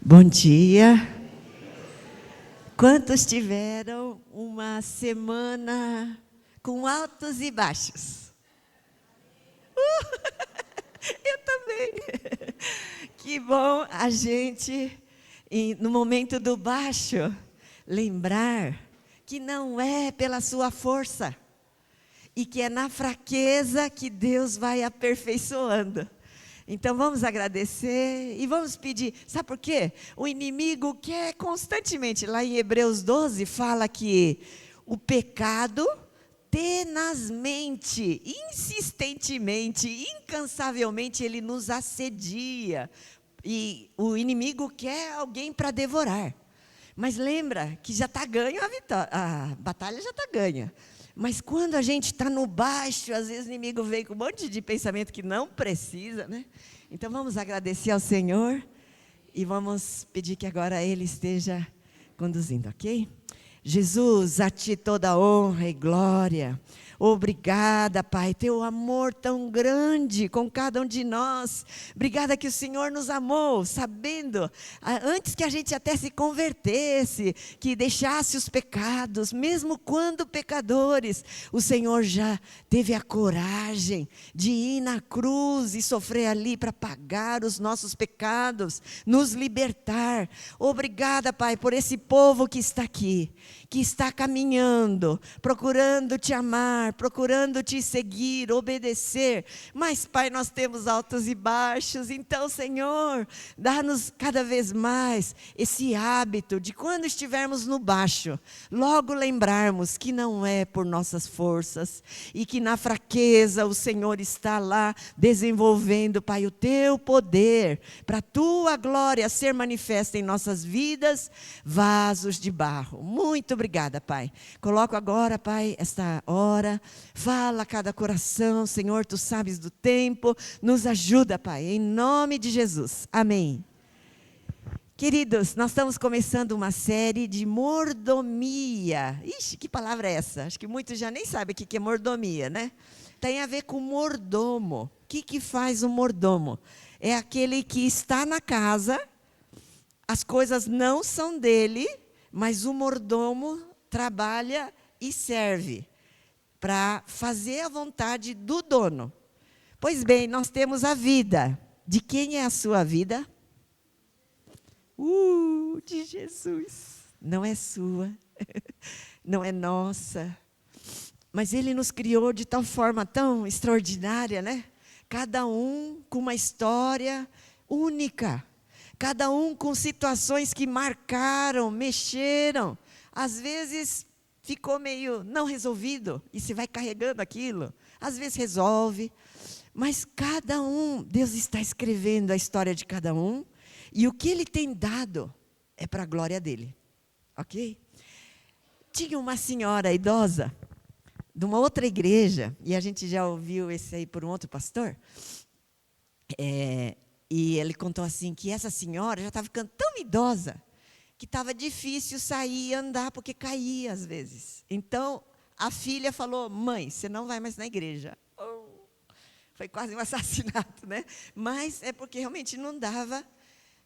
Bom dia. Quantos tiveram uma semana com altos e baixos? Eu também. Que bom a gente, no momento do baixo, lembrar que não é pela sua força e que é na fraqueza que Deus vai aperfeiçoando. Então vamos agradecer e vamos pedir. Sabe por quê? O inimigo quer constantemente, lá em Hebreus 12, fala que o pecado tenazmente, insistentemente, incansavelmente, ele nos assedia. E o inimigo quer alguém para devorar. Mas lembra que já está ganho a batalha já está ganha. Mas quando a gente está no baixo, às vezes o inimigo vem com um monte de pensamento que não precisa, né? Então vamos agradecer ao Senhor e vamos pedir que agora Ele esteja conduzindo, ok? Jesus, a Ti toda honra e glória. Obrigada, Pai, Teu amor tão grande com cada um de nós. Obrigada que o Senhor nos amou, sabendo, antes que a gente até se convertesse, que deixasse os pecados, mesmo quando pecadores, o Senhor já teve a coragem de ir na cruz e sofrer ali para pagar os nossos pecados, nos libertar. Obrigada, Pai, por esse povo que está aqui, que está caminhando, procurando Te amar, procurando Te seguir, obedecer. Mas, Pai, nós temos altos e baixos. Então, Senhor, dá-nos cada vez mais esse hábito de quando estivermos no baixo, logo lembrarmos que não é por nossas forças e que na fraqueza o Senhor está lá desenvolvendo, Pai, o Teu poder para a Tua glória ser manifesta em nossas vidas, vasos de barro. Muito obrigada, Pai. Coloco agora, Pai, esta hora. Fala a cada coração, Senhor, Tu sabes do tempo. Nos ajuda, Pai, em nome de Jesus. Amém. Queridos, nós estamos começando uma série de mordomia. Ixi, que palavra é essa? Acho que muitos já nem sabem o que é mordomia, né? Tem a ver com mordomo. O que faz o mordomo? É aquele que está na casa, as coisas não são dele, mas o mordomo trabalha e serve para fazer a vontade do dono. Pois bem, nós temos a vida. De quem é a sua vida? De Jesus. Não é sua, não é nossa. Mas Ele nos criou de tal forma tão extraordinária, né? Cada um com uma história única. Cada um com situações que marcaram, mexeram. Às vezes ficou meio não resolvido e você vai carregando aquilo. Às vezes resolve. Mas cada um, Deus está escrevendo a história de cada um. E o que Ele tem dado é para a glória dEle. Ok? Tinha uma senhora idosa de uma outra igreja, e a gente já ouviu esse aí por um outro pastor. E ele contou assim, que essa senhora já estava ficando tão idosa, que estava difícil sair e andar, porque caía às vezes. Então, a filha falou, mãe, você não vai mais na igreja. Foi quase um assassinato, né? Mas é porque realmente não dava.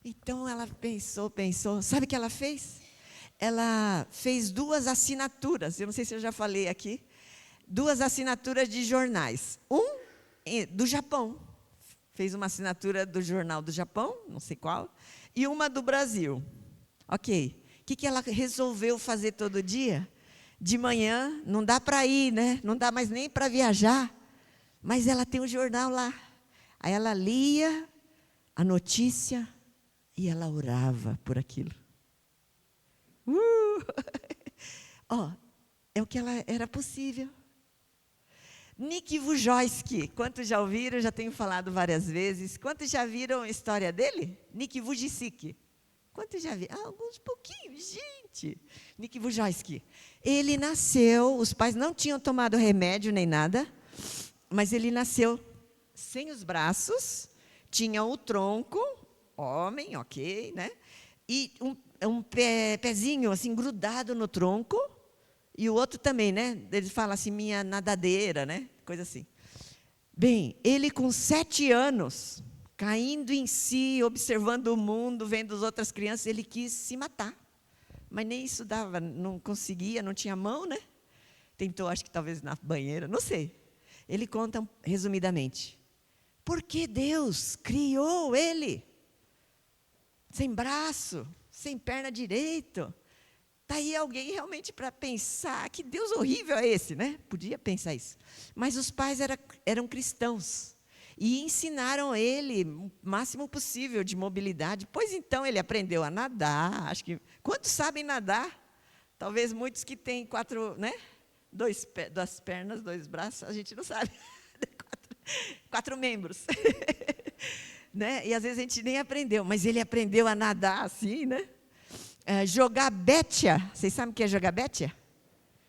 Então, ela pensou. Sabe o que ela fez? Ela fez 2 assinaturas, eu não sei se eu já falei aqui, 2 assinaturas de jornais. Do Japão. Fez uma assinatura do jornal do Japão, não sei qual, e uma do Brasil. Ok. O que ela resolveu fazer todo dia? De manhã, não dá para ir, né? Não dá mais nem para viajar. Mas ela tem um jornal lá. Aí ela lia a notícia e ela orava por aquilo. É o que ela era possível. Nick Vujicic, quantos já ouviram? Já tenho falado várias vezes. Quantos já viram a história dele? Nick Vujicic. Quantos já viram? Alguns pouquinhos, gente. Nick Vujicic. Ele nasceu, os pais não tinham tomado remédio nem nada, mas ele nasceu sem os braços, tinha o tronco, homem, ok, né? E um pezinho assim grudado no tronco. E o outro também, né? Ele fala assim, minha nadadeira, né? Coisa assim. Bem, ele com 7 anos, caindo em si, observando o mundo, vendo as outras crianças, ele quis se matar. Mas nem isso dava, não conseguia, não tinha mão, né? Tentou, acho que talvez na banheira, não sei. Ele conta resumidamente. Por que Deus criou ele? Sem braço, sem perna direito. Está aí alguém realmente para pensar, que Deus horrível é esse, né? Podia pensar isso. Mas os pais eram cristãos. E ensinaram ele o máximo possível de mobilidade. Pois então ele aprendeu a nadar. Acho que quantos sabem nadar? Talvez muitos que têm 4, né? 2 pernas, 2 braços, a gente não sabe. 4 membros. Né? E às vezes a gente nem aprendeu, mas ele aprendeu a nadar assim, né? Jogar bétia. Vocês sabem o que é jogar bétia?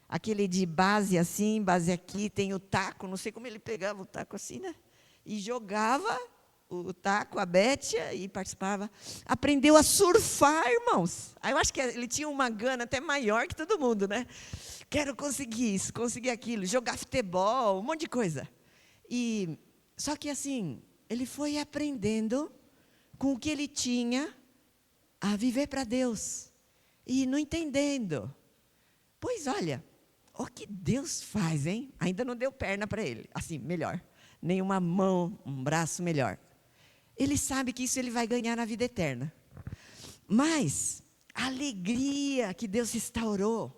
Aquele de base assim, base aqui, tem o taco. Não sei como ele pegava o taco assim, né? E jogava o taco, a bétia, e participava. Aprendeu a surfar, irmãos. Aí eu acho que ele tinha uma gana até maior que todo mundo, né? Quero conseguir isso, conseguir aquilo, jogar futebol, um monte de coisa. Só que assim, ele foi aprendendo com o que ele tinha a viver para Deus. E não entendendo. Pois olha, o que Deus faz, hein? Ainda não deu perna para ele, assim, melhor. Nem uma mão, um braço melhor. Ele sabe que isso ele vai ganhar na vida eterna. Mas a alegria que Deus restaurou,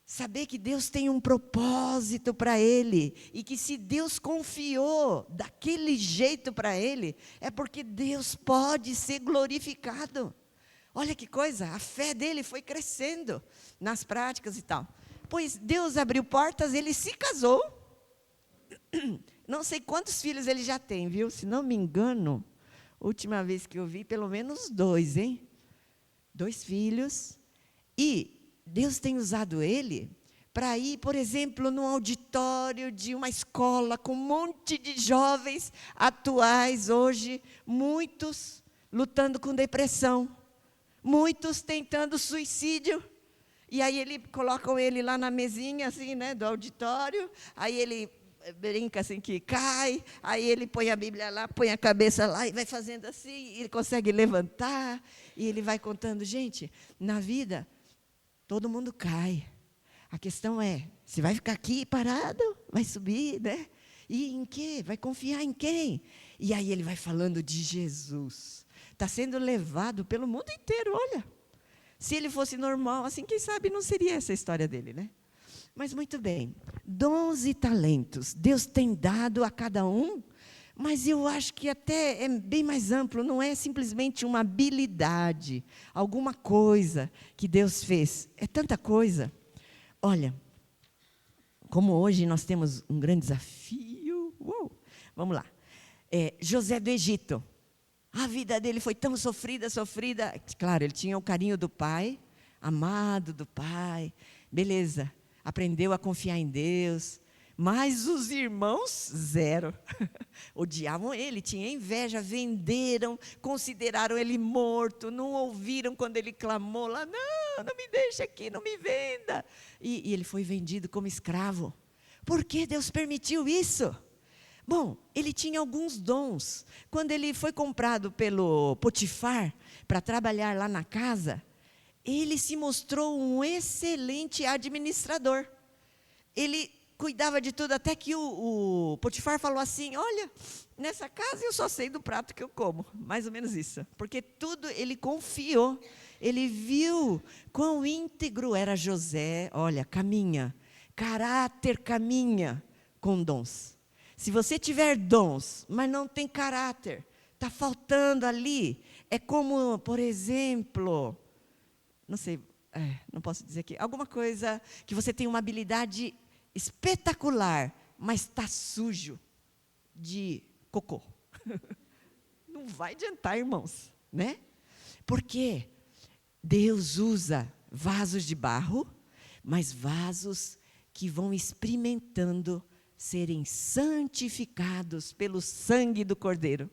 saber que Deus tem um propósito para ele, e que se Deus confiou daquele jeito para ele, é porque Deus pode ser glorificado. Olha que coisa, a fé dele foi crescendo nas práticas e tal. Pois Deus abriu portas, ele se casou. Não sei quantos filhos ele já tem, viu? Se não me engano, última vez que eu vi, pelo menos 2, hein? 2 filhos. E Deus tem usado ele para ir, por exemplo, num auditório de uma escola com um monte de jovens atuais hoje, muitos lutando com depressão, muitos tentando suicídio. E aí colocam ele lá na mesinha assim, né, do auditório, aí ele brinca assim que cai, aí ele põe a Bíblia lá, põe a cabeça lá e vai fazendo assim, e ele consegue levantar, e ele vai contando. Gente, na vida, todo mundo cai. A questão é, você vai ficar aqui parado? Vai subir, né? E em quê? Vai confiar em quem? E aí ele vai falando de Jesus. Está sendo levado pelo mundo inteiro, olha. Se ele fosse normal, assim, quem sabe não seria essa a história dele, né? Mas muito bem, dons e talentos, Deus tem dado a cada um, mas eu acho que até é bem mais amplo, não é simplesmente uma habilidade, alguma coisa que Deus fez, é tanta coisa. Olha, como hoje nós temos um grande desafio, vamos lá, José do Egito, a vida dele foi tão sofrida, claro, ele tinha o carinho do pai, amado do pai, beleza. Aprendeu a confiar em Deus, mas os irmãos, 0. Odiavam ele, tinham inveja, venderam, consideraram ele morto, não ouviram quando ele clamou lá, não me deixe aqui, não me venda. E ele foi vendido como escravo. Por que Deus permitiu isso? Bom, ele tinha alguns dons. Quando ele foi comprado pelo Potifar para trabalhar lá na casa, ele se mostrou um excelente administrador. Ele cuidava de tudo, até que o Potifar falou assim, olha, nessa casa eu só sei do prato que eu como. Mais ou menos isso. Porque tudo ele confiou. Ele viu quão íntegro era José. Olha, caminha. Caráter caminha com dons. Se você tiver dons, mas não tem caráter, está faltando ali. É como, por exemplo, não sei, não posso dizer aqui, alguma coisa que você tem uma habilidade espetacular, mas está sujo de cocô. Não vai adiantar, irmãos, né? Porque Deus usa vasos de barro, mas vasos que vão experimentando serem santificados pelo sangue do Cordeiro.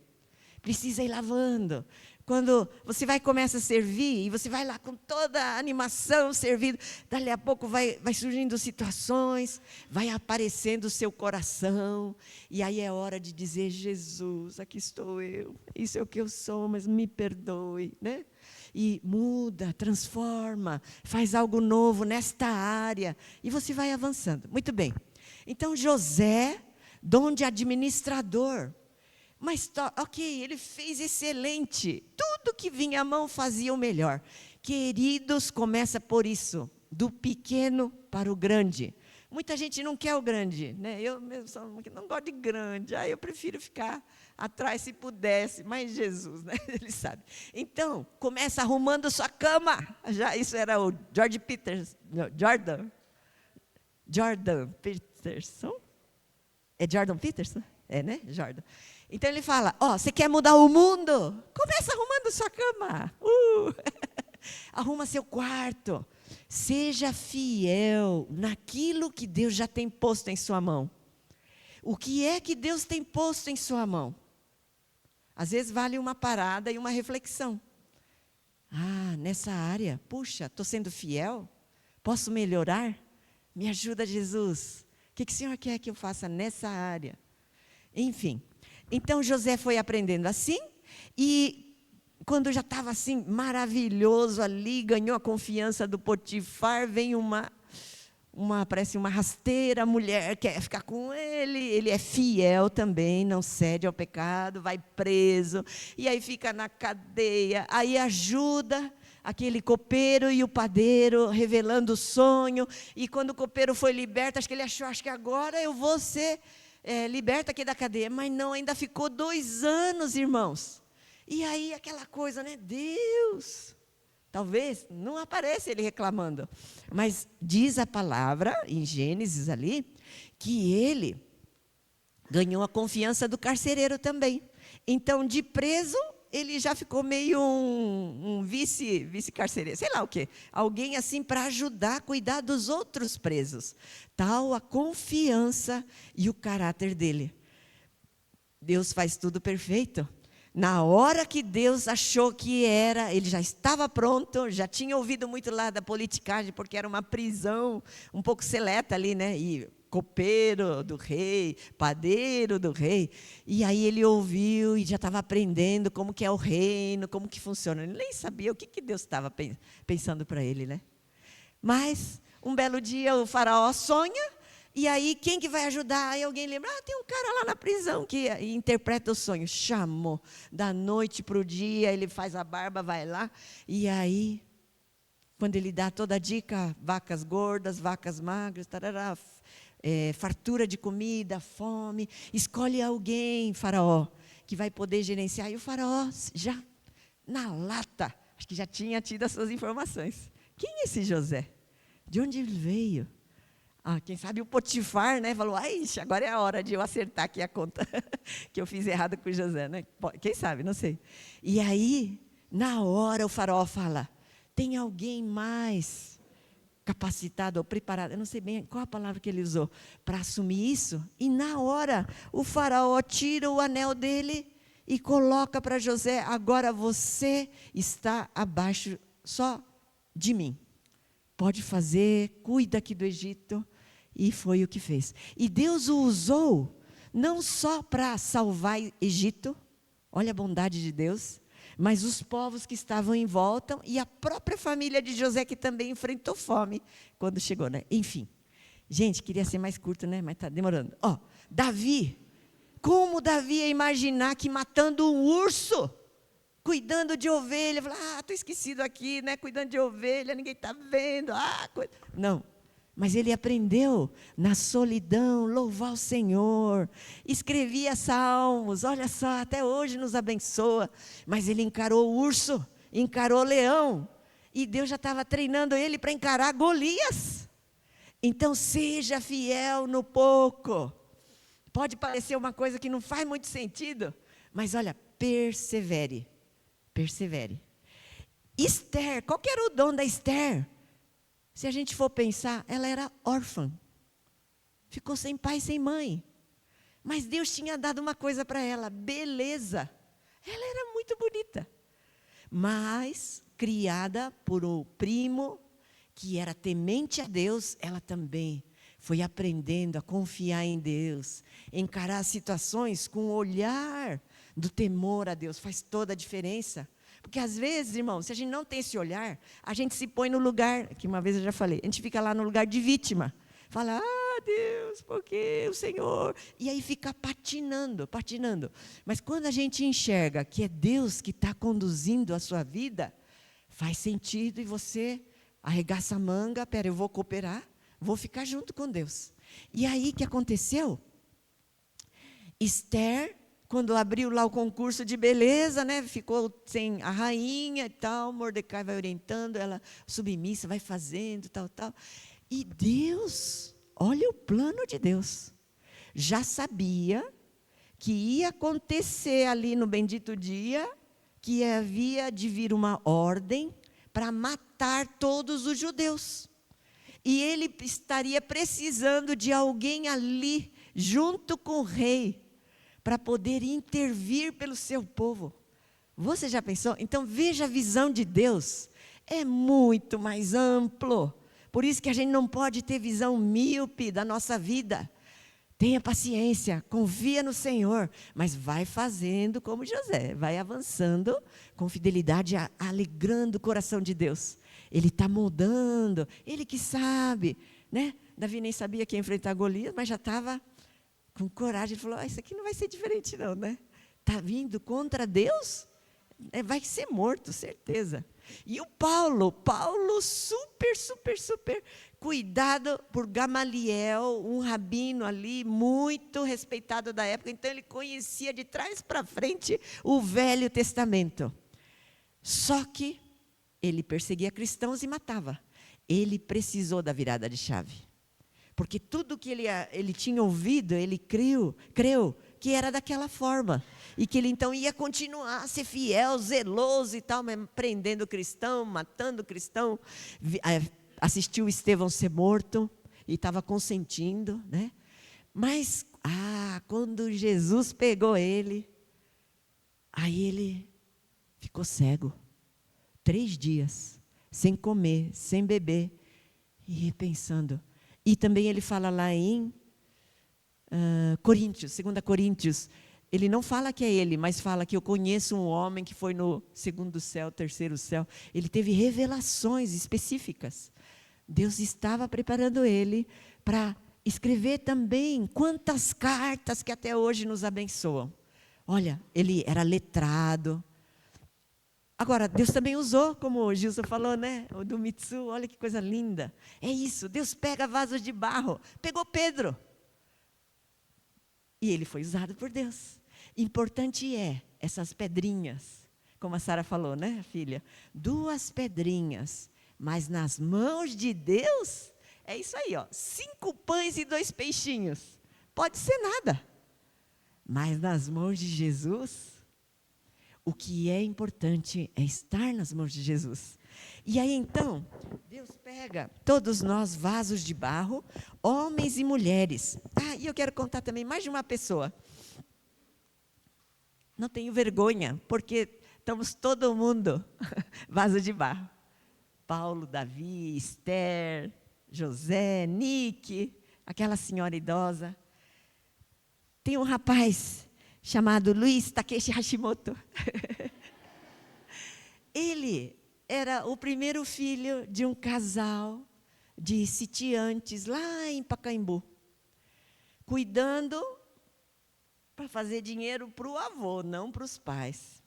Precisa ir lavando, Quando você vai começa a servir, e você vai lá com toda a animação servindo, dali a pouco vai surgindo situações, vai aparecendo o seu coração, e aí é hora de dizer, Jesus, aqui estou eu, isso é o que eu sou, mas me perdoe, né? E muda, transforma, faz algo novo nesta área, e você vai avançando. Muito bem. Então, José, dom de administrador. Mas, ok, ele fez excelente. Tudo que vinha à mão fazia o melhor. Queridos, começa por isso, do pequeno para o grande. Muita gente não quer o grande, né? Eu mesmo não gosto de grande, eu prefiro ficar atrás se pudesse, mas Jesus, né? Ele sabe. Então, começa arrumando sua cama. Já, isso era o Jordan Peterson? É Jordan Peterson? É, né? Jordan. Então ele fala, você quer mudar o mundo? Começa arrumando sua cama. Arruma seu quarto. Seja fiel naquilo que Deus já tem posto em sua mão. O que é que Deus tem posto em sua mão? Às vezes vale uma parada e uma reflexão. Nessa área, puxa, estou sendo fiel? Posso melhorar? Me ajuda, Jesus. O que o Senhor quer que eu faça nessa área? Enfim, então José foi aprendendo assim, e quando já estava assim, maravilhoso ali, ganhou a confiança do Potifar, vem parece uma rasteira, mulher quer ficar com ele é fiel também, não cede ao pecado, vai preso, e aí fica na cadeia, aí ajuda aquele copeiro e o padeiro, revelando o sonho, e quando o copeiro foi liberto, acho que ele achou, que agora eu vou ser liberta aqui da cadeia, mas não, ainda ficou 2 anos, irmãos. E aí aquela coisa, né? Deus, talvez não aparece ele reclamando, mas diz a palavra em Gênesis ali que ele ganhou a confiança do carcereiro também. Então, de preso, ele já ficou meio um vice-carcereiro, sei lá o quê. Alguém assim para ajudar a cuidar dos outros presos. Tal a confiança e o caráter dele. Deus faz tudo perfeito. Na hora que Deus achou que ele já estava pronto, já tinha ouvido muito lá da politicagem, porque era uma prisão um pouco seleta ali, né? E copeiro do rei, padeiro do rei. E aí ele ouviu e já estava aprendendo como que é o reino, como que funciona. Ele nem sabia o que Deus estava pensando para ele, né? Mas, um belo dia, o faraó sonha, e aí quem que vai ajudar? Aí alguém lembra, tem um cara lá na prisão que interpreta o sonho. Chamou, da noite para o dia, ele faz a barba, vai lá, e aí, quando ele dá toda a dica, vacas gordas, vacas magras, tarará, fartura de comida, fome, escolhe alguém, faraó, que vai poder gerenciar. E o faraó, já na lata, acho que já tinha tido as suas informações. Quem é esse José? De onde ele veio? Quem sabe o Potifar, né, falou, agora é a hora de eu acertar aqui a conta que eu fiz errado com o José, né? Quem sabe, não sei. E aí, na hora o faraó fala, tem alguém mais capacitado ou preparado, eu não sei bem qual a palavra que ele usou, para assumir isso, e na hora o faraó tira o anel dele e coloca para José, agora você está abaixo só de mim, pode fazer, cuida aqui do Egito, e foi o que fez. E Deus o usou, não só para salvar Egito, olha a bondade de Deus, mas os povos que estavam em volta e a própria família de José, que também enfrentou fome quando chegou, né? Enfim, gente, queria ser mais curto, né? Mas está demorando. Davi, como Davi ia imaginar que matando um urso, cuidando de ovelha, estou esquecido aqui, né? Cuidando de ovelha, ninguém está vendo, não. Mas ele aprendeu na solidão, louvar o Senhor, escrevia salmos, olha só, até hoje nos abençoa. Mas ele encarou o urso, encarou o leão, e Deus já estava treinando ele para encarar Golias. Então seja fiel no pouco. Pode parecer uma coisa que não faz muito sentido, mas olha, persevere. Esther, qual que era o dom da Esther? Se a gente for pensar, ela era órfã, ficou sem pai e sem mãe, mas Deus tinha dado uma coisa para ela, beleza, ela era muito bonita, mas criada por um primo que era temente a Deus, ela também foi aprendendo a confiar em Deus, encarar as situações com o olhar do temor a Deus. Faz toda a diferença. Porque às vezes, irmão, se a gente não tem esse olhar, a gente se põe no lugar, que uma vez eu já falei, a gente fica lá no lugar de vítima. Fala, Deus, por que o Senhor? E aí fica patinando. Mas quando a gente enxerga que é Deus que está conduzindo a sua vida, faz sentido e você arregaça a manga, eu vou cooperar, vou ficar junto com Deus. E aí o que aconteceu? Esther, quando abriu lá o concurso de beleza, né, ficou sem a rainha e tal, Mordecai vai orientando, ela submissa, vai fazendo, tal. E Deus, olha o plano de Deus, já sabia que ia acontecer ali no bendito dia, que havia de vir uma ordem para matar todos os judeus. E ele estaria precisando de alguém ali, junto com o rei, para poder intervir pelo seu povo. Você já pensou? Então veja a visão de Deus, é muito mais amplo. Por isso que a gente não pode ter visão míope da nossa vida. Tenha paciência, confia no Senhor, mas vai fazendo como José, vai avançando com fidelidade, alegrando o coração de Deus. Ele está moldando, ele que sabe, né? Davi nem sabia que ia enfrentar Golias, mas já estava com coragem. Ele falou, isso aqui não vai ser diferente não, né? Está vindo contra Deus? Vai ser morto, certeza. E o Paulo super cuidado por Gamaliel, um rabino ali, muito respeitado da época, então ele conhecia de trás para frente o Velho Testamento. Só que ele perseguia cristãos e matava. Ele precisou da virada de chave. Porque tudo que ele tinha ouvido, ele creu que era daquela forma. E que ele então ia continuar a ser fiel, zeloso e tal, mas prendendo cristão, matando cristão. Assistiu Estevão ser morto e estava consentindo, né? Mas, quando Jesus pegou ele, aí ele ficou cego. 3 dias, sem comer, sem beber, e pensando. E também ele fala lá em Coríntios, 2 Coríntios, ele não fala que é ele, mas fala que eu conheço um homem que foi no 2º céu, 3º céu. Ele teve revelações específicas. Deus estava preparando ele para escrever também quantas cartas que até hoje nos abençoam. Olha, ele era letrado. Agora, Deus também usou, como o Gilson falou, né? O do Mitsu, olha que coisa linda. É isso, Deus pega vasos de barro. Pegou Pedro. E ele foi usado por Deus. Importante essas pedrinhas, como a Sara falou, né, filha? 2 pedrinhas, mas nas mãos de Deus, é isso aí, 5 pães e 2 peixinhos. Pode ser nada. Mas nas mãos de Jesus, o que é importante é estar nas mãos de Jesus. E aí então, Deus pega todos nós, vasos de barro, homens e mulheres. E eu quero contar também mais de uma pessoa. Não tenho vergonha, porque estamos todo mundo vaso de barro. Paulo, Davi, Esther, José, Nick, aquela senhora idosa. Tem um rapaz chamado Luiz Takeshi Hashimoto. Ele era o primeiro filho de um casal de sitiantes lá em Pacaembu, cuidando para fazer dinheiro para o avô, não para os pais.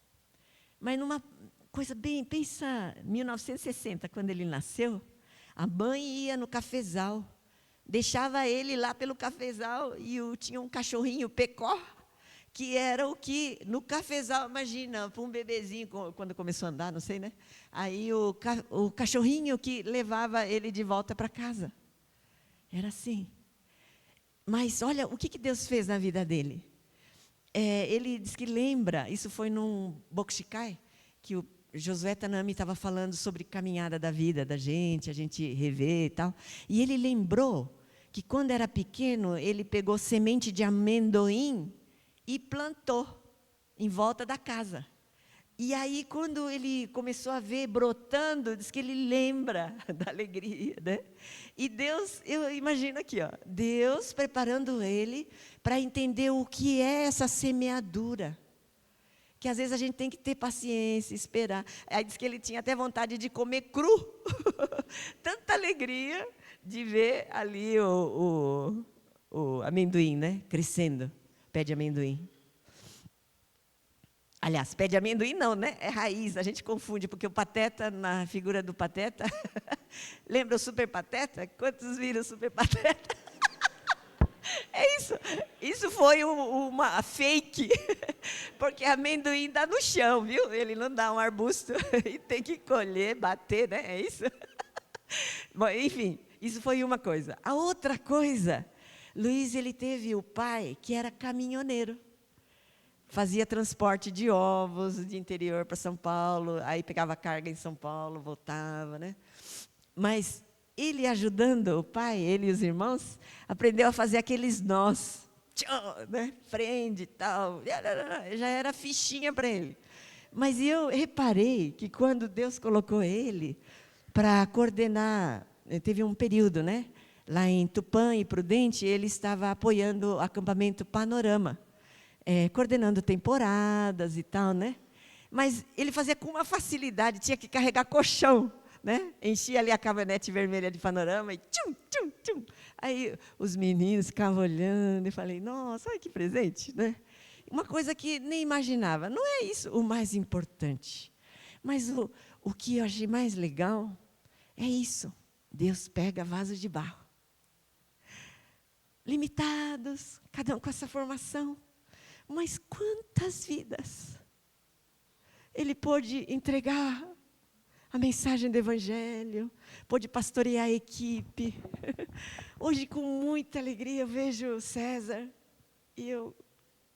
Mas numa coisa bem, pensa, 1960, quando ele nasceu, a mãe ia no cafezal, deixava ele lá pelo cafezal e tinha um cachorrinho Pecó, que era o que, no cafezal, imagina, para um bebezinho, quando começou a andar, não sei, né? Aí o cachorrinho que levava ele de volta para casa. Era assim. Mas olha, o que Deus fez na vida dele? Ele diz que lembra, isso foi num Bokushikai, que o Josué Tanami estava falando sobre caminhada da vida da gente, a gente rever e tal. E ele lembrou que quando era pequeno, ele pegou semente de amendoim e plantou em volta da casa. E aí, quando ele começou a ver brotando, diz que ele lembra da alegria, né? E Deus, eu imagino aqui, ó, Deus preparando ele para entender o que é essa semeadura. Que às vezes a gente tem que ter paciência, esperar. Aí diz que ele tinha até vontade de comer cru. Tanta alegria de ver ali o amendoim, né? Crescendo, pé de amendoim. Aliás, pé de amendoim não, né? É raiz, a gente confunde, porque o Pateta, na figura do Pateta, lembra o Super Pateta? Quantos viram o Super Pateta? É isso, isso foi uma fake, porque amendoim dá no chão, viu? Ele não dá um arbusto e tem que colher, bater, né? É isso? Bom, enfim, isso foi uma coisa. A outra coisa, Luiz, ele teve o pai que era caminhoneiro. Fazia transporte de ovos de interior para São Paulo, aí pegava carga em São Paulo, voltava, né? Mas ele ajudando o pai, ele e os irmãos, aprendeu a fazer aqueles nós, né? Prende e tal, já era fichinha para ele. Mas eu reparei que quando Deus colocou ele para coordenar, teve um período, né? Lá em Tupã e Prudente, ele estava apoiando o acampamento Panorama. Coordenando temporadas e tal, né? Mas ele fazia com uma facilidade, tinha que carregar colchão, né? Enchia ali a caminhonete vermelha de Panorama e tchum, tchum, tchum. Aí os meninos ficavam olhando e falei, nossa, olha que presente, né? Uma coisa que nem imaginava. Não é isso o mais importante. Mas o que eu achei mais legal é isso. Deus pega vasos de barro. Limitados, cada um com essa formação. Mas quantas vidas ele pôde entregar a mensagem do Evangelho, pôde pastorear a equipe. Hoje, com muita alegria, eu vejo César, e eu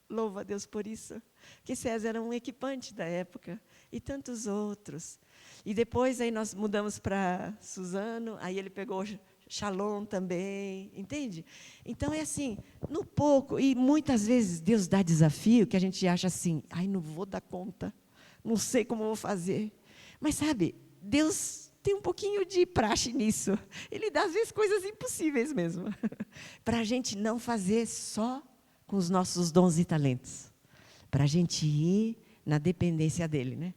louvo a Deus por isso, que César era um equipante da época, e tantos outros. E depois aí nós mudamos para Suzano, aí ele pegou Shalom também, entende? Então é assim, no pouco, e muitas vezes Deus dá desafio que a gente acha assim, ai, não vou dar conta, não sei como vou fazer. Mas sabe, Deus tem um pouquinho de praxe nisso. Ele dá às vezes coisas impossíveis mesmo, para a gente não fazer só com os nossos dons e talentos, para a gente ir na dependência dele, né?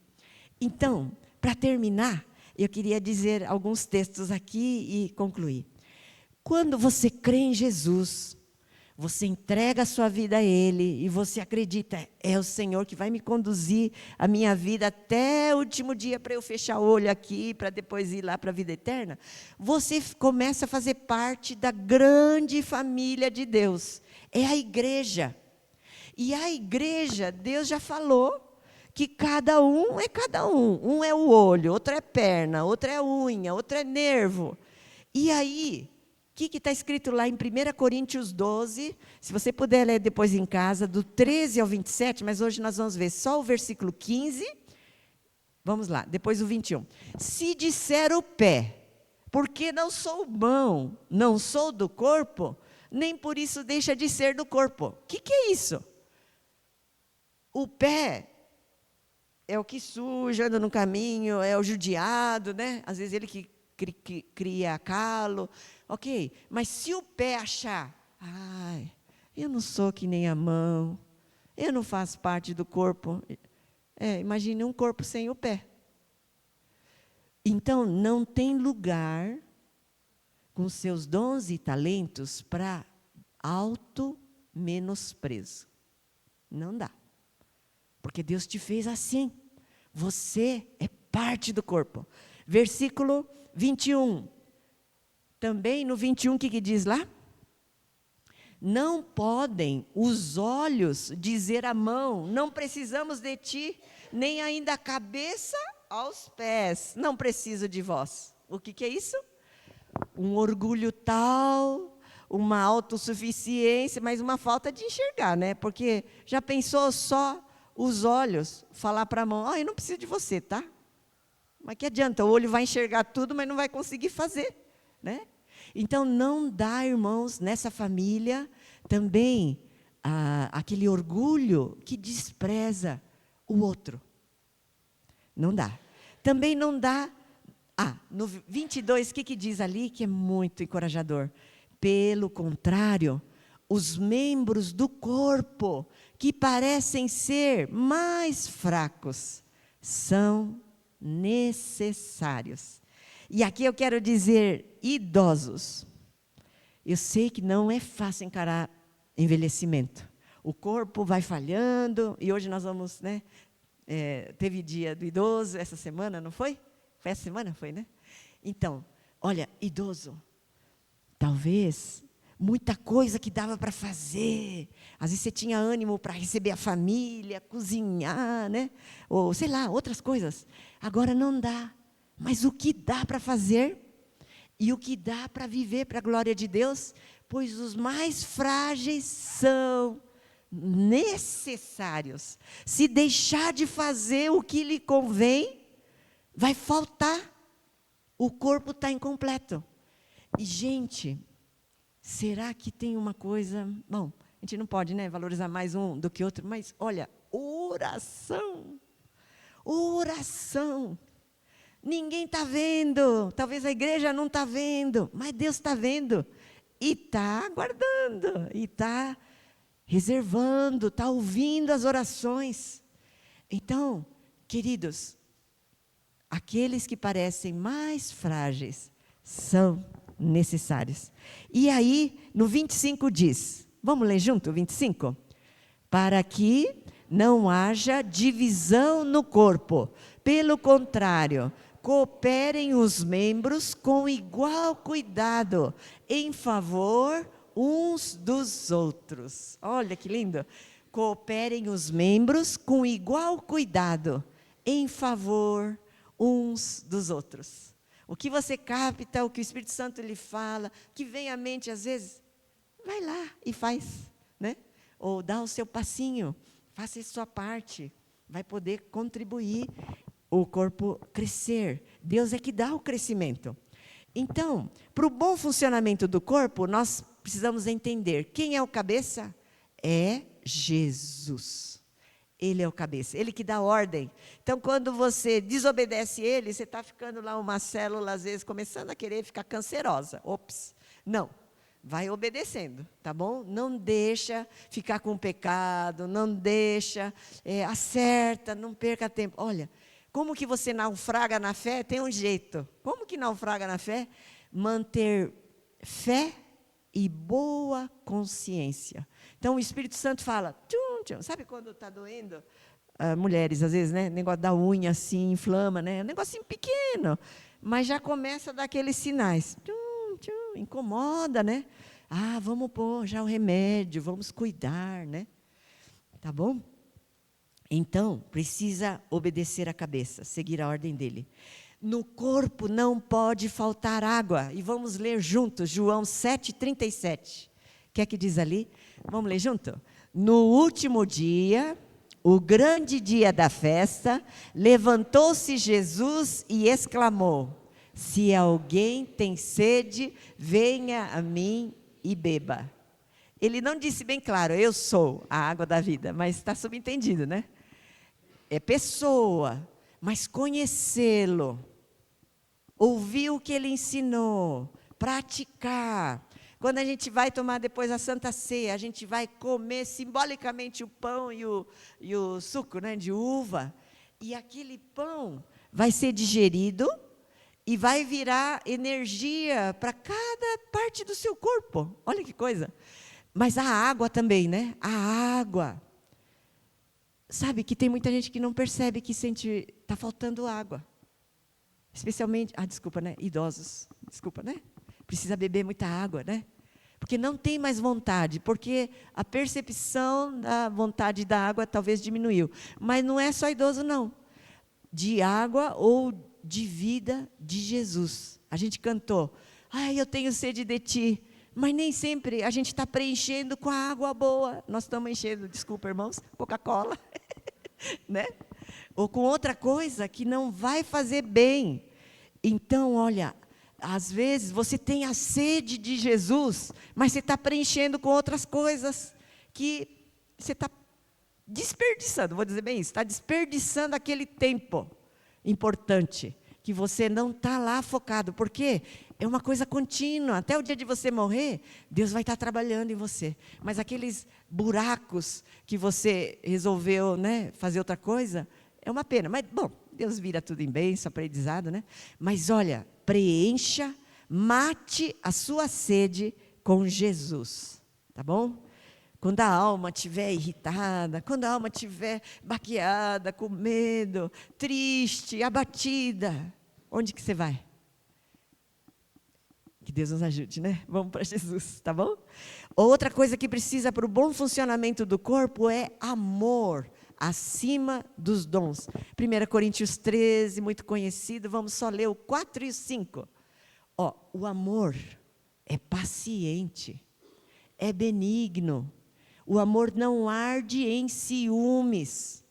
Então, para terminar, eu queria dizer alguns textos aqui e concluir. Quando você crê em Jesus, você entrega a sua vida a Ele e você acredita, é o Senhor que vai me conduzir a minha vida até o último dia para eu fechar o olho aqui, para depois ir lá para a vida eterna, você começa a fazer parte da grande família de Deus. É a igreja. E a igreja, Deus já falou, que cada um é cada um. Um é o olho, outro é perna, outro é unha, outro é nervo. E aí, o que está escrito lá em 1 Coríntios 12, se você puder ler depois em casa, do 13 ao 27, mas hoje nós vamos ver só o versículo 15. Vamos lá, depois o 21. Se disser o pé, porque não sou mão, não sou do corpo, nem por isso deixa de ser do corpo. O que é isso? O pé é o que suja, anda no caminho, é o judiado, né? Às vezes ele que cria calo. Ok, mas se o pé achar, ai, eu não sou que nem a mão, eu não faço parte do corpo. Imagine um corpo sem o pé. Então, não tem lugar com seus dons e talentos para auto-menosprezo. Não dá. Porque Deus te fez assim. Você é parte do corpo. Versículo 21. Também no 21, o que diz lá? Não podem os olhos dizer à mão, não precisamos de ti, nem ainda a cabeça aos pés, não preciso de vós. O que é isso? Um orgulho tal, uma autossuficiência, mas uma falta de enxergar, né? Porque já pensou só os olhos falar para a mão, eu não preciso de você, tá? Mas que adianta? O olho vai enxergar tudo, mas não vai conseguir fazer, né? Então, não dá, irmãos, nessa família, também aquele orgulho que despreza o outro. Não dá. Também não dá. No 22, o que diz ali que é muito encorajador? Pelo contrário, os membros do corpo que parecem ser mais fracos são necessários. E aqui eu quero dizer idosos. Eu sei que não é fácil encarar envelhecimento. O corpo vai falhando, e hoje nós vamos, né? Teve dia do idoso essa semana, não foi? Foi essa semana? Foi, né? Então, olha, idoso, talvez muita coisa que dava para fazer. Às vezes você tinha ânimo para receber a família, cozinhar, né? Ou, sei lá, outras coisas. Agora não dá. Mas o que dá para fazer e o que dá para viver para a glória de Deus, pois os mais frágeis são necessários. Se deixar de fazer o que lhe convém, vai faltar. O corpo está incompleto. E, gente, será que tem uma coisa... Bom, a gente não pode, né, valorizar mais um do que outro, mas, olha, oração. Oração. Ninguém está vendo. Talvez a igreja não está vendo, mas Deus está vendo. E está aguardando. E está reservando, está ouvindo as orações. Então, queridos, aqueles que parecem mais frágeis são necessários. E aí, no 25 diz, vamos ler junto o 25? Para que não haja divisão no corpo. Pelo contrário, cooperem os membros com igual cuidado, em favor uns dos outros. Olha que lindo. Cooperem os membros com igual cuidado, em favor uns dos outros. O que você capta, o que o Espírito Santo lhe fala, que vem à mente às vezes, vai lá e faz, né? Ou dá o seu passinho, faça a sua parte, vai poder contribuir o corpo crescer. Deus é que dá o crescimento. Então, para o bom funcionamento do corpo, nós precisamos entender quem é o cabeça? É Jesus. Ele é o cabeça, ele que dá ordem. Então, quando você desobedece ele, você está ficando lá uma célula, às vezes, começando a querer ficar cancerosa. Ops, não. Vai obedecendo, tá bom? Não deixa ficar com pecado, não deixa, acerta, não perca tempo. Olha, como que você naufraga na fé? Tem um jeito. Como que naufraga na fé? Manter fé e boa consciência. Então, o Espírito Santo fala, tchum, tchum. Sabe quando está doendo? Mulheres, às vezes, né? Negócio da unha assim, inflama, né? Um negocinho pequeno, mas já começa a dar aqueles sinais. Tchum, tchum, incomoda, né? Vamos pôr já o remédio, vamos cuidar, né? Tá bom? Então, precisa obedecer a cabeça, seguir a ordem dele. No corpo não pode faltar água. E vamos ler juntos, João 7,37. O que é que diz ali? Vamos ler junto? No último dia, o grande dia da festa, levantou-se Jesus e exclamou: se alguém tem sede, venha a mim e beba. Ele não disse bem claro, eu sou a água da vida, mas está subentendido, né? É pessoa, mas conhecê-lo, ouvir o que ele ensinou, praticar. Quando a gente vai tomar depois a Santa Ceia, a gente vai comer simbolicamente o pão e o suco, né, de uva, e aquele pão vai ser digerido e vai virar energia para cada parte do seu corpo. Olha que coisa. Mas a água também, né? A água. Sabe que tem muita gente que não percebe que está faltando água. Especialmente, desculpa, né? Idosos. Desculpa, né? Precisa beber muita água, né? Porque não tem mais vontade, porque a percepção da vontade da água talvez diminuiu. Mas não é só idoso, não. De água ou de vida de Jesus. A gente cantou, eu tenho sede de ti. Mas nem sempre a gente está preenchendo com a água boa. Nós estamos enchendo, desculpa, irmãos, Coca-Cola, né? Ou com outra coisa que não vai fazer bem. Então, olha, às vezes você tem a sede de Jesus, mas você está preenchendo com outras coisas que você está desperdiçando, vou dizer bem isso, está desperdiçando aquele tempo. importante, que você não está lá focado, porque é uma coisa contínua. Até o dia de você morrer, Deus vai estar trabalhando em você. Mas aqueles buracos que você resolveu, né, fazer outra coisa, é uma pena. Mas, bom, Deus vira tudo em bênção, aprendizado, né? Mas, olha, preencha, mate a sua sede com Jesus, tá bom? Quando a alma estiver irritada, quando a alma estiver baqueada, com medo, triste, abatida, onde que você vai? Que Deus nos ajude, né? Vamos para Jesus, tá bom? Outra coisa que precisa para o bom funcionamento do corpo é amor, acima dos dons. 1 Coríntios 13, muito conhecido, vamos só ler o 4 e o 5. Ó, o amor é paciente, é benigno. O amor não arde em ciúmes,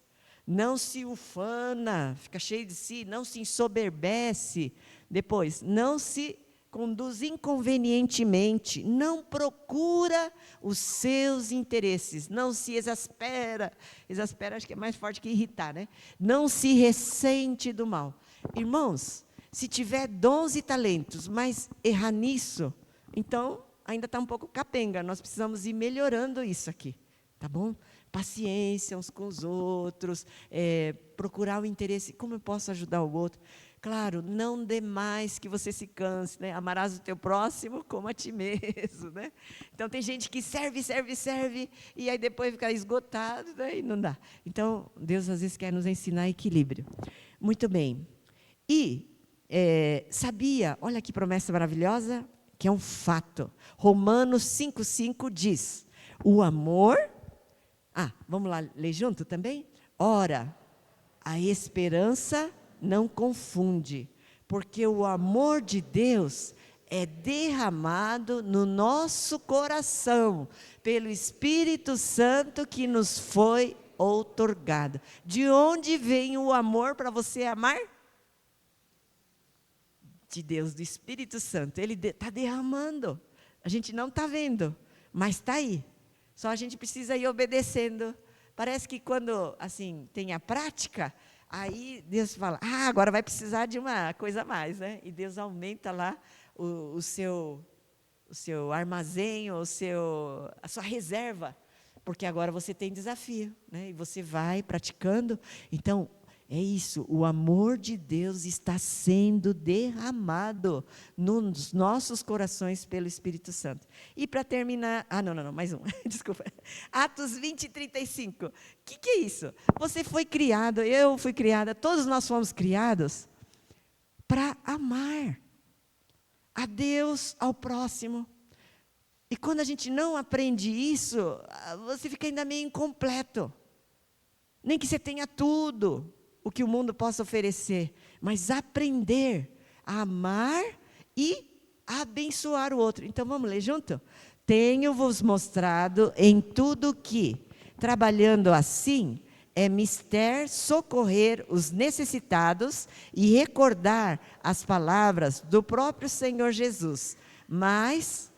não se ufana, fica cheio de si, não se ensoberbece. Depois, não se conduz inconvenientemente, não procura os seus interesses, não se exaspera. Exaspera acho que é mais forte que irritar, né? Não se ressente do mal. Irmãos, se tiver dons e talentos, mas errar nisso, então ainda está um pouco capenga, nós precisamos ir melhorando isso aqui, tá bom? Paciência uns com os outros, procurar o interesse, como eu posso ajudar o outro? Claro, não dê mais que você se canse, né? Amarás o teu próximo como a ti mesmo, né? Então tem gente que serve, e aí depois fica esgotado, né? E não dá. Então, Deus às vezes quer nos ensinar equilíbrio. Muito bem. E sabia, olha que promessa maravilhosa, que é um fato. Romanos 5,5 diz, o amor... vamos lá ler junto também? Ora, a esperança não confunde, porque o amor de Deus é derramado no nosso coração, pelo Espírito Santo que nos foi outorgado. De onde vem o amor para você amar? De Deus, do Espírito Santo. Ele está derramando. A gente não está vendo, mas está aí. Só a gente precisa ir obedecendo. Parece que quando, assim, tem a prática, aí Deus fala, agora vai precisar de uma coisa a mais, né? E Deus aumenta lá o seu armazém, a sua reserva, porque agora você tem desafio, né? E você vai praticando. Então, é isso, o amor de Deus está sendo derramado nos nossos corações pelo Espírito Santo. E para terminar, não, mais um, desculpa. Atos 20, 35. O que é isso? Você foi criado, eu fui criada, todos nós fomos criados para amar a Deus, ao próximo. E quando a gente não aprende isso, você fica ainda meio incompleto. Nem que você tenha tudo o que o mundo possa oferecer, mas aprender a amar e a abençoar o outro. Então, vamos ler junto? Tenho-vos mostrado em tudo que, trabalhando assim, é mister socorrer os necessitados e recordar as palavras do próprio Senhor Jesus. Mas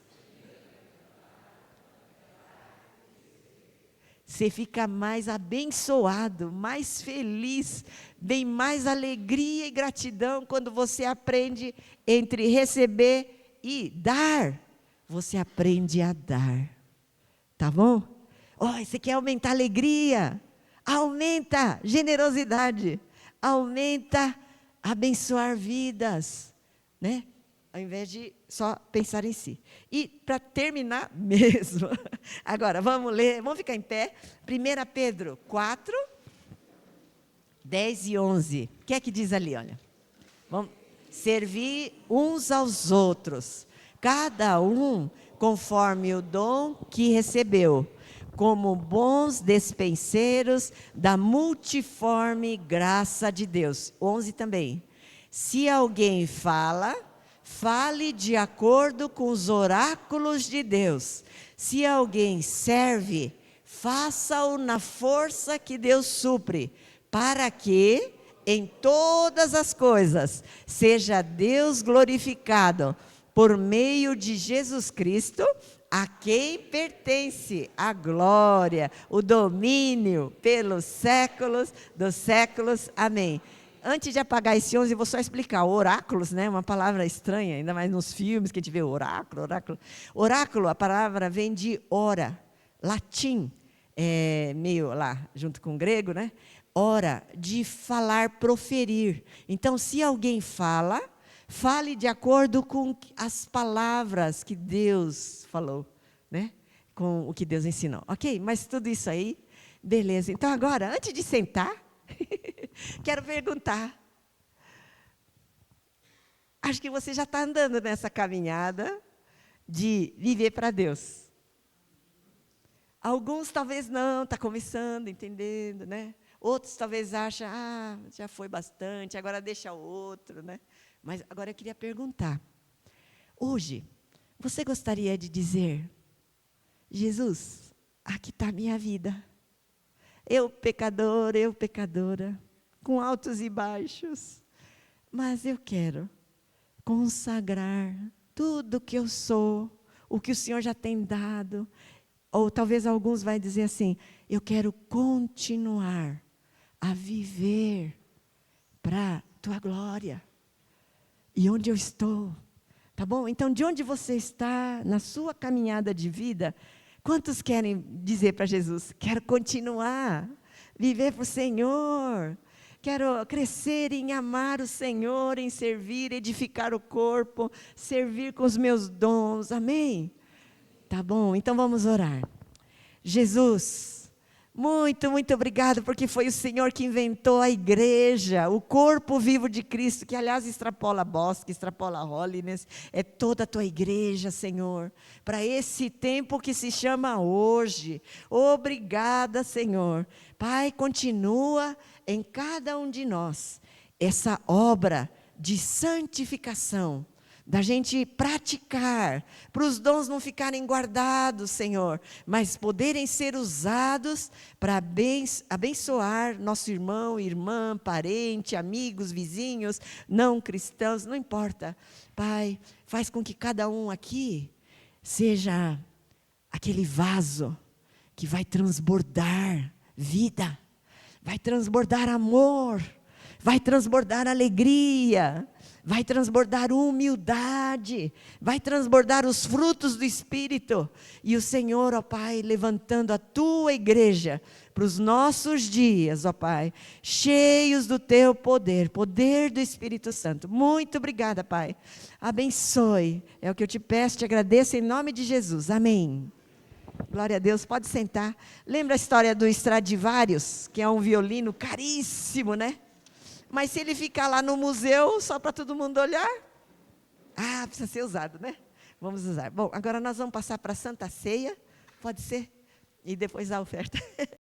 você fica mais abençoado, mais feliz, vem mais alegria e gratidão quando você aprende entre receber e dar. Você aprende a dar, tá bom? Você quer aumentar a alegria? Aumenta generosidade, aumenta abençoar vidas, né? Ao invés de só pensar em si. E para terminar mesmo, agora vamos ler, vamos ficar em pé, 1 Pedro 4, 10 e 11. O que é que diz ali, olha? Vamos servir uns aos outros, cada um conforme o dom que recebeu, como bons despenseiros da multiforme graça de Deus. 11 também. Se alguém fala, fale de acordo com os oráculos de Deus. Se alguém serve, faça-o na força que Deus supre, para que, em todas as coisas, seja Deus glorificado, por meio de Jesus Cristo, a quem pertence a glória, o domínio pelos séculos dos séculos. Amém. antes de apagar esse 11, eu vou só explicar. Oráculos, né? Uma palavra estranha, ainda mais nos filmes que a gente vê oráculo, oráculo. Oráculo, a palavra vem de ora, latim, meio lá, junto com o grego, né? Ora, de falar, proferir. Então, se alguém fala, fale de acordo com as palavras que Deus falou, né? Com o que Deus ensinou. Ok? Mas tudo isso aí, beleza. Então, agora, antes de sentar, quero perguntar. Acho que você já está andando nessa caminhada de viver para Deus. Alguns talvez não, está começando, entendendo, né? Outros talvez acham, já foi bastante, agora deixa o outro, né? Mas agora eu queria perguntar. Hoje, você gostaria de dizer, Jesus, aqui está a minha vida. Eu pecadora, com altos e baixos, mas eu quero consagrar tudo que eu sou, o que o Senhor já tem dado. Ou talvez alguns vão dizer assim, eu quero continuar a viver para a tua glória. E onde eu estou? Tá bom? Então, de onde você está na sua caminhada de vida, quantos querem dizer para Jesus, quero continuar, viver para o Senhor, quero crescer em amar o Senhor, em servir, edificar o corpo, servir com os meus dons, amém? Tá bom, então vamos orar. Jesus, muito, muito obrigado, porque foi o Senhor que inventou a igreja, o corpo vivo de Cristo, que aliás extrapola Bosque, extrapola Holiness, é toda a tua igreja, Senhor, para esse tempo que se chama hoje. Obrigada, Senhor. Pai, continua em cada um de nós essa obra de santificação, da gente praticar, para os dons não ficarem guardados, Senhor, mas poderem ser usados para abençoar nosso irmão, irmã, parente, amigos, vizinhos, não cristãos, não importa. Pai, faz com que cada um aqui seja aquele vaso que vai transbordar vida, vai transbordar amor, vai transbordar alegria, vai transbordar humildade, vai transbordar os frutos do Espírito. E o Senhor, ó Pai, levantando a tua igreja para os nossos dias, ó Pai, cheios do teu poder, poder do Espírito Santo. Muito obrigada, Pai. Abençoe. É o que eu te peço, te agradeço em nome de Jesus. Amém. Glória a Deus, pode sentar. Lembra a história do Stradivarius, que é um violino caríssimo, né? Mas se ele ficar lá no museu, só para todo mundo olhar, precisa ser usado, né? Vamos usar. Bom, agora nós vamos passar para a Santa Ceia, pode ser? E depois a oferta.